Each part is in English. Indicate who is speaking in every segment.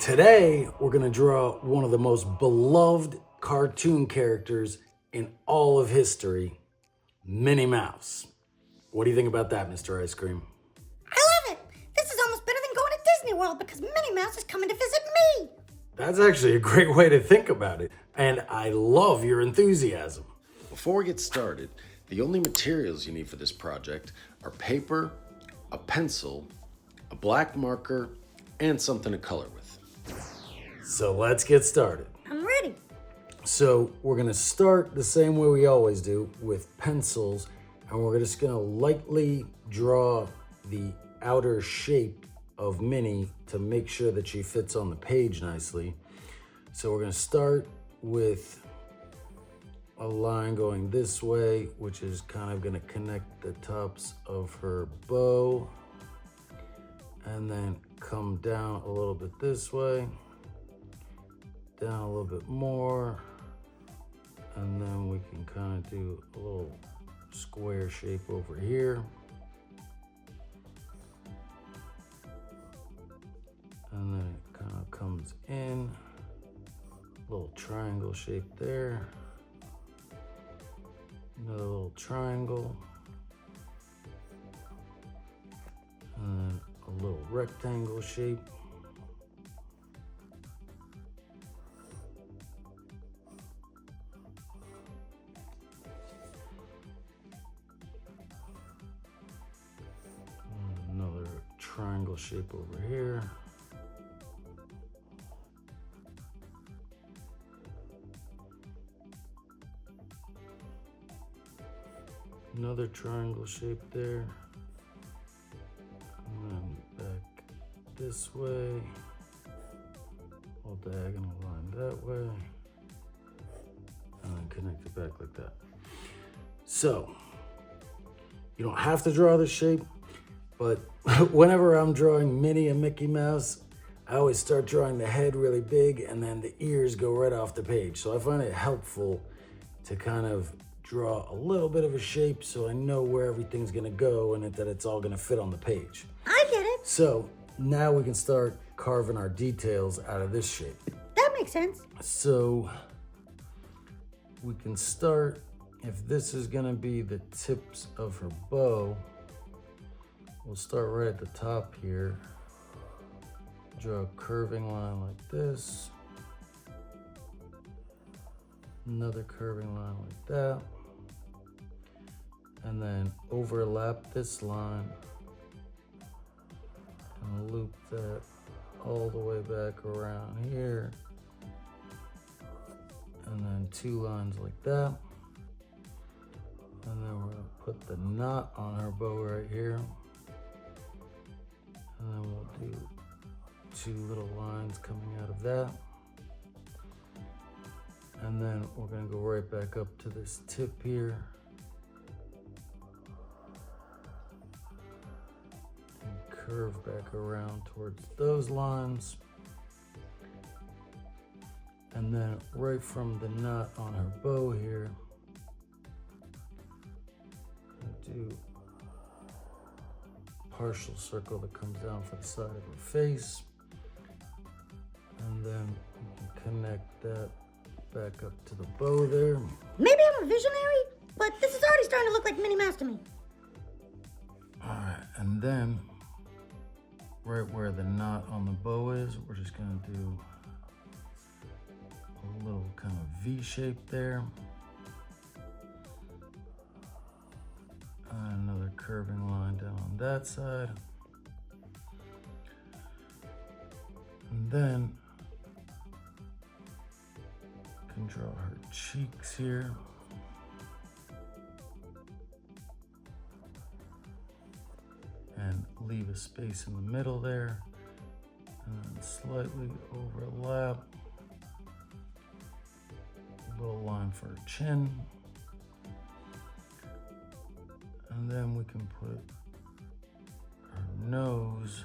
Speaker 1: Today, we're gonna draw one of the most beloved cartoon characters in all of history, Minnie Mouse. What do you think about that, Mr. Ice Cream?
Speaker 2: I love it. This is almost better than going to Disney World because Minnie Mouse is coming to visit me.
Speaker 1: That's actually a great way to think about it, and I love your enthusiasm.
Speaker 3: Before we get started, the only materials you need for this project are paper, a pencil, a black marker, and something to color with.
Speaker 1: So let's get started.
Speaker 2: I'm ready.
Speaker 1: So we're gonna start the same way we always do, with pencils, and we're just gonna lightly draw the outer shape of Minnie to make sure that she fits on the page nicely. So we're gonna start with a line going this way, which is kind of gonna connect the tops of her bow, and then come down a little bit this way, down a little bit more, and then we can kind of do a little square shape over here. And then it kind of comes in, little triangle shape there, another little triangle, and then a little rectangle shape. Another triangle shape over here. Another triangle shape there. And then back this way. All diagonal line that way. And then connect it back like that. So, you don't have to draw this shape, but whenever I'm drawing Minnie and Mickey Mouse, I always start drawing the head really big and then the ears go right off the page. So I find it helpful to kind of draw a little bit of a shape so I know where everything's gonna go and that it's all gonna fit on the page.
Speaker 2: I get it.
Speaker 1: So now we can start carving our details out of this shape.
Speaker 2: That makes sense.
Speaker 1: So we can start, if this is gonna be the tips of her bow, we'll start right at the top here. Draw a curving line like this. Another curving line like that. And then overlap this line and loop that all the way back around here. And then two lines like that. And then we're gonna put the knot on her bow right here. And then we'll do two little lines coming out of that. And then we're gonna go right back up to this tip here. And curve back around towards those lines. And then right from the knot on her bow here, do a partial circle that comes down for the side of her face. And then we can connect that back up to the bow there.
Speaker 2: Maybe I'm a visionary, but this is already starting to look like Minnie Mouse to me.
Speaker 1: All right, and then right where the knot on the bow is, we're just gonna do a little kind of V shape there. And another curving line down on that side. And then can draw her cheeks here. And leave a space in the middle there. And then slightly overlap. A little line for her chin. And then we can put her nose,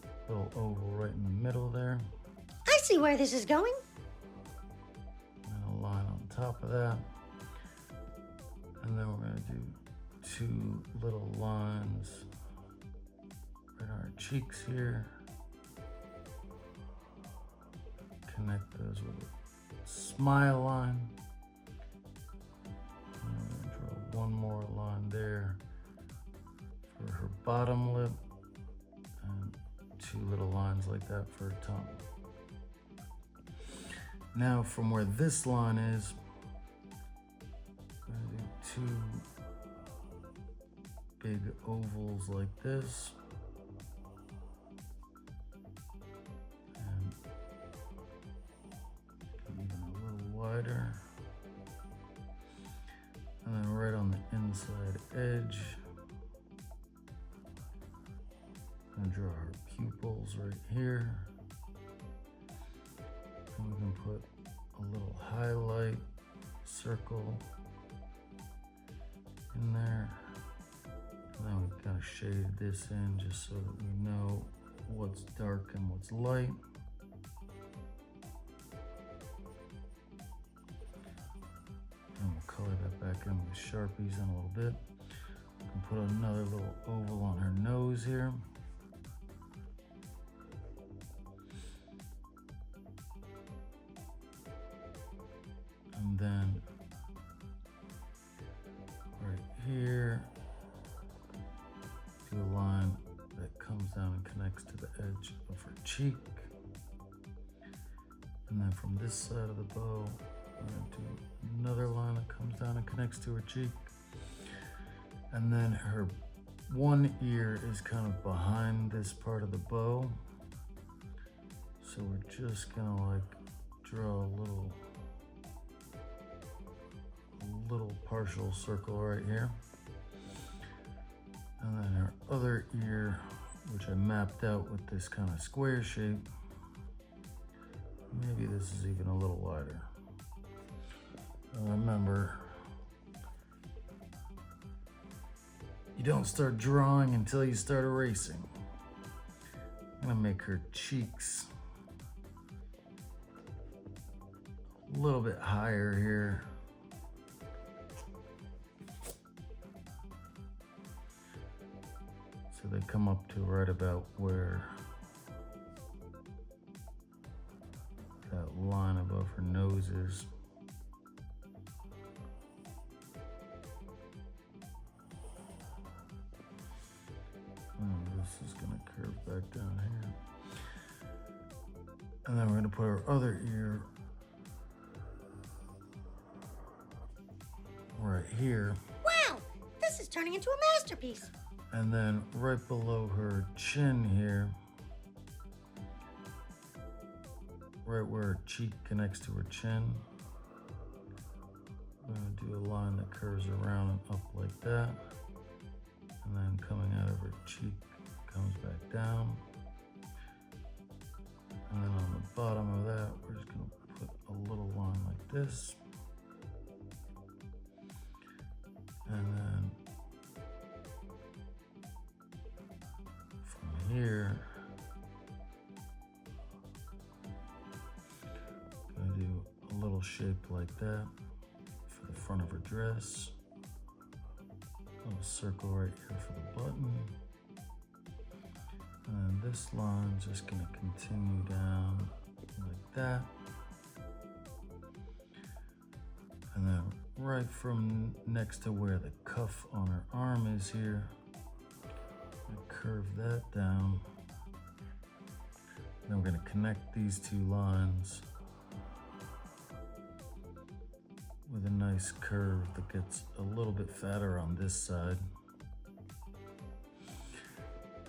Speaker 1: a little oval right in the middle there.
Speaker 2: I see where this is going.
Speaker 1: And a line on top of that. And then we're gonna do two little lines right on our cheeks here. connect those with a smile line. I'm gonna draw one more line there for her bottom lip, and two little lines like that for her tongue. Now from where this line is, I'm gonna do two big ovals like this. And even a little wider. And then right on the inside edge, I'm gonna draw her pupils right here. And we can put a little highlight circle in there. And then we kind of shaded this in just so that we know what's dark and what's light. And we'll color that back in with Sharpies in a little bit. We can put another little oval on her nose here. And then right here, do a line that comes down and connects to the edge of her cheek. And then from this side of the bow, I'm gonna do another line that comes down and connects to her cheek. And then her one ear is kind of behind this part of the bow. So we're just gonna like draw a little partial circle right here. And then her other ear, which I mapped out with this kind of square shape. Maybe this is even a little wider. Remember, you don't start drawing until you start erasing. I'm gonna make her cheeks a little bit higher here. So they come up to right about where that line above her nose is. This is gonna curve back down here. And then we're gonna put our other ear right here.
Speaker 2: Wow, this is turning into a masterpiece.
Speaker 1: And then right below her chin here, right where her cheek connects to her chin, I'm gonna do a line that curves around and up like that. And then coming out of her cheek, comes back down. And then on the bottom of that, we're just gonna put a little line like this. And then from here, gonna do a little shape like that for the front of her dress. A little circle right here for the button. And this line's just gonna continue down like that. And then right from next to where the cuff on her arm is here, I curve that down. Then we're gonna connect these two lines with a nice curve that gets a little bit fatter on this side.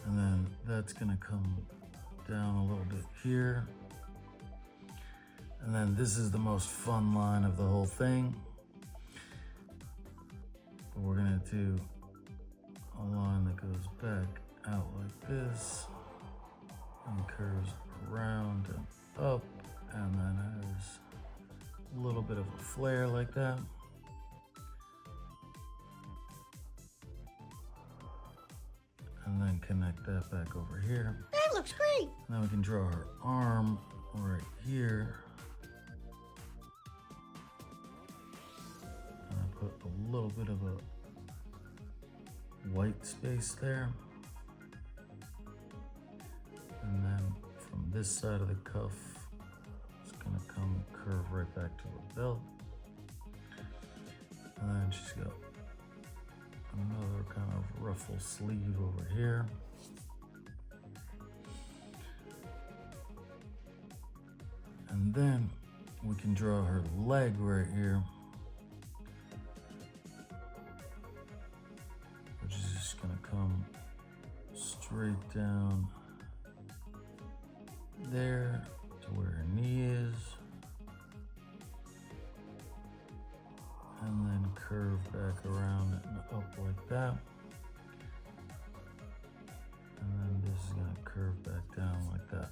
Speaker 1: And then that's gonna come down a little bit here. And then this is the most fun line of the whole thing. But we're gonna do a line that goes back out like this and curves around and up, and then has a little bit of a flare like that. And then connect that back over here.
Speaker 2: That looks great.
Speaker 1: Now we can draw her arm right here. And I put a little bit of a white space there. And then from this side of the cuff, it's come curve right back to her belt. And then she's got another kind of ruffle sleeve over here. And then we can draw her leg right here, which is just gonna come straight down there to where her knee is, and then curve back around and up like that. And then this is gonna curve back down like that.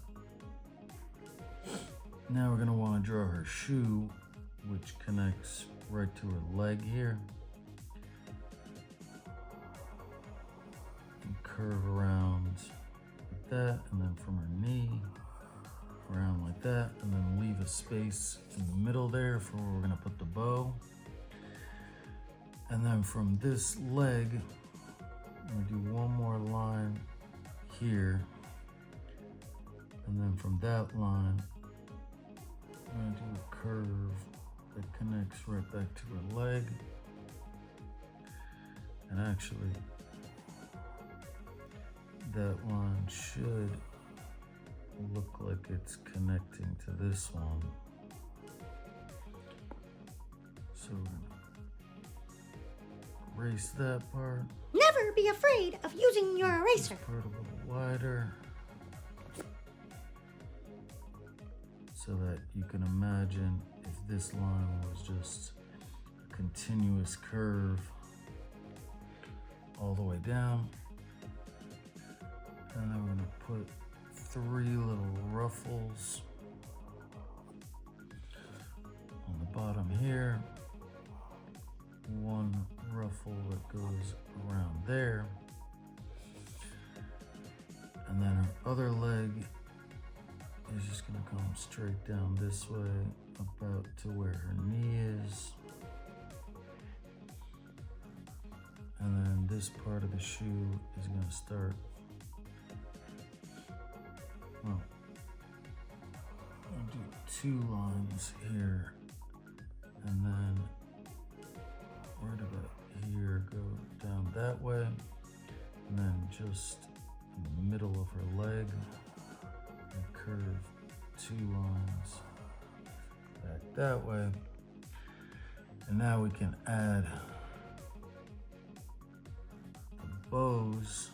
Speaker 1: Now we're gonna wanna draw her shoe, which connects right to her leg here. And curve around like that, and then from her knee, around like that, and then leave a space in the middle there for where we're gonna put the bow. And then from this leg, I'm gonna do one more line here. And then from that line, I'm gonna do a curve that connects right back to her leg. And actually, that line should look like it's connecting to this one. So we're gonna erase that part.
Speaker 2: Never be afraid of using your eraser.
Speaker 1: This part a little wider, so that you can imagine if this line was just a continuous curve all the way down. And then we're gonna put 3 little ruffles on the bottom here. 1 ruffle that goes around there. And then our other leg is just gonna come straight down this way, about to where her knee is. And then this part of the shoe is gonna start, well, I'll do 2 lines here, and then right about here, go down that way, and then just in the middle of her leg, and curve 2 lines back that way. And now we can add the bows.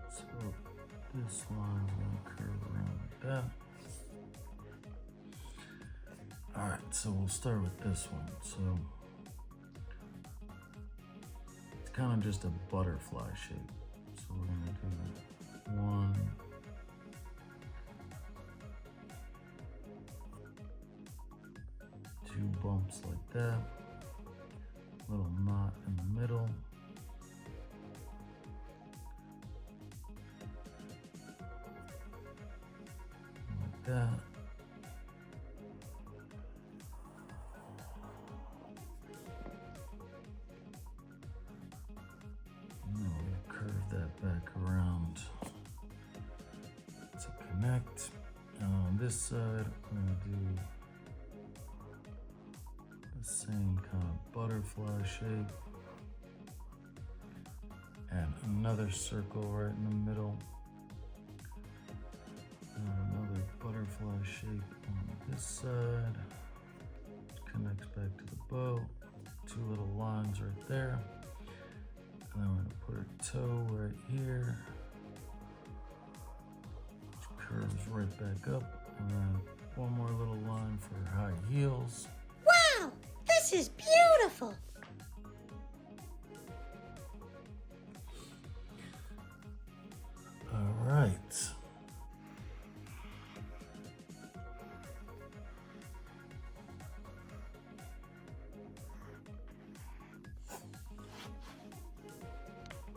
Speaker 1: So this line's gonna curve around like that. All right, so we'll start with this one. So it's kind of just a butterfly shape. So we're gonna do 1, 2 bumps like that, little knot in the middle. Like that. Back around to connect. And on this side, I'm going to do the same kind of butterfly shape. And another circle right in the middle. And another butterfly shape on this side. Connects back to the bow. 2 little lines right there. And then we're gonna put her toe right here, which curves right back up, and then 1 more little line for her high heels.
Speaker 2: Wow, this is beautiful.
Speaker 1: All right.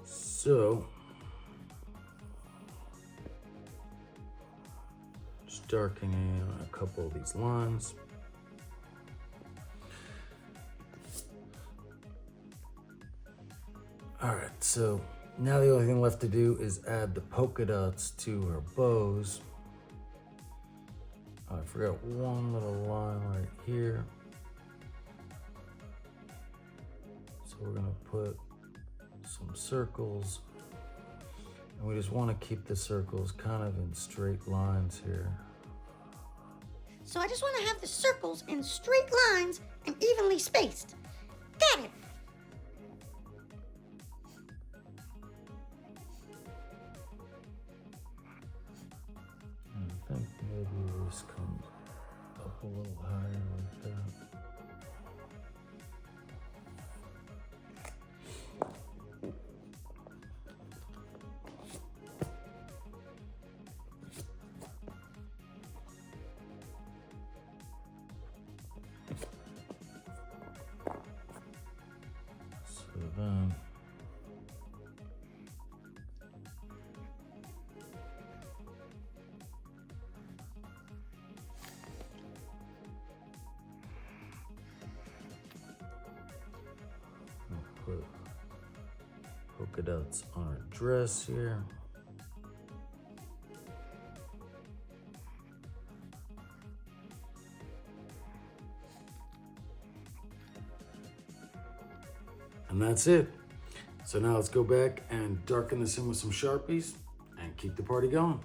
Speaker 1: So, just darkening a couple of these lines. All right, so now the only thing left to do is add the polka dots to her bows. I forgot one little line right here. So we're gonna put some circles, and we just want to keep the circles kind of in straight lines here.
Speaker 2: So I just want to have the circles in straight lines and evenly spaced. Got it.
Speaker 1: I think maybe this comes up a little higher like that. So then I'll put polka dots on our dress here. And that's it. So now let's go back and darken this in with some Sharpies and keep the party going.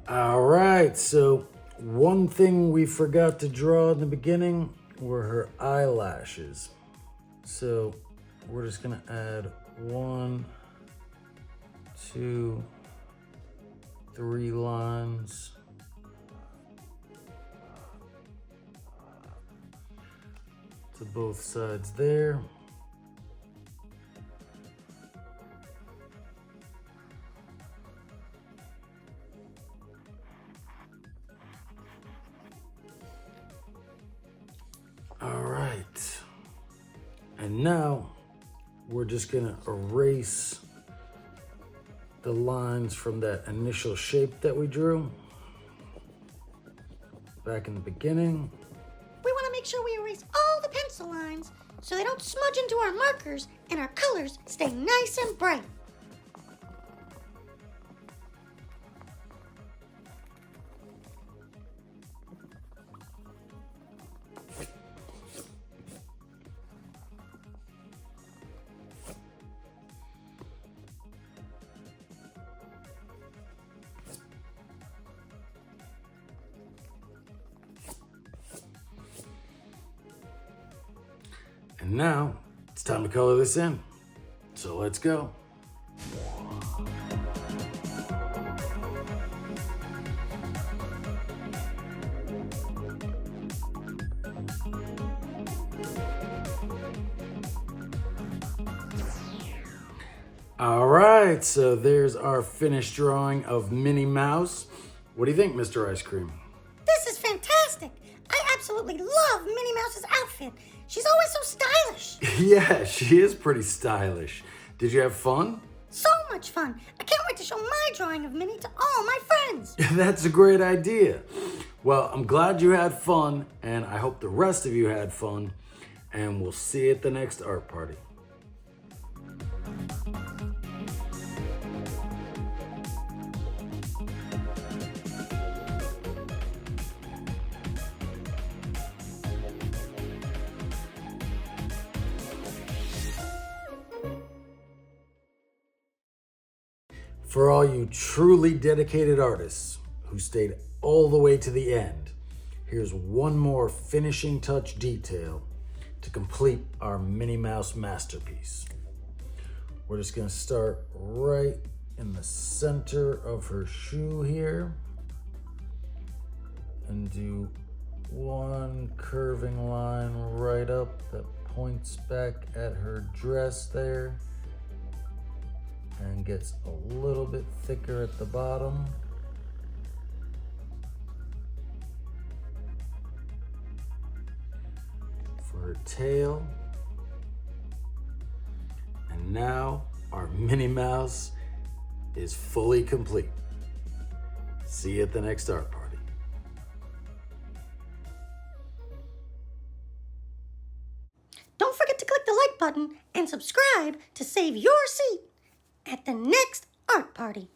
Speaker 1: All right, so one thing we forgot to draw in the beginning were her eyelashes. So we're just gonna add 1, 2, 3 lines. To both sides there. All right. And now we're just gonna erase the lines from that initial shape that we drew back in the beginning.
Speaker 2: We want to make sure we erase all the pencil lines so they don't smudge into our markers and our colors stay nice and bright.
Speaker 1: And now it's time to color this in. So let's go. All right, so there's our finished drawing of Minnie Mouse. What do you think, Mr. Ice Cream?
Speaker 2: This is fantastic. I absolutely love Minnie Mouse's outfit. She's always so stylish.
Speaker 1: Yeah, she is pretty stylish. Did you have fun?
Speaker 2: So much fun. I can't wait to show my drawing of Minnie to all my friends.
Speaker 1: That's a great idea. Well, I'm glad you had fun, and I hope the rest of you had fun, and we'll see you at the next art party. For all you truly dedicated artists who stayed all the way to the end, here's one more finishing touch detail to complete our Minnie Mouse masterpiece. We're just gonna start right in the center of her shoe here and do one curving line right up that points back at her dress there and gets a little bit thicker at the bottom. For her tail. And now our Minnie Mouse is fully complete. See you at the next art party.
Speaker 2: button and subscribe to save your seat at the next art party.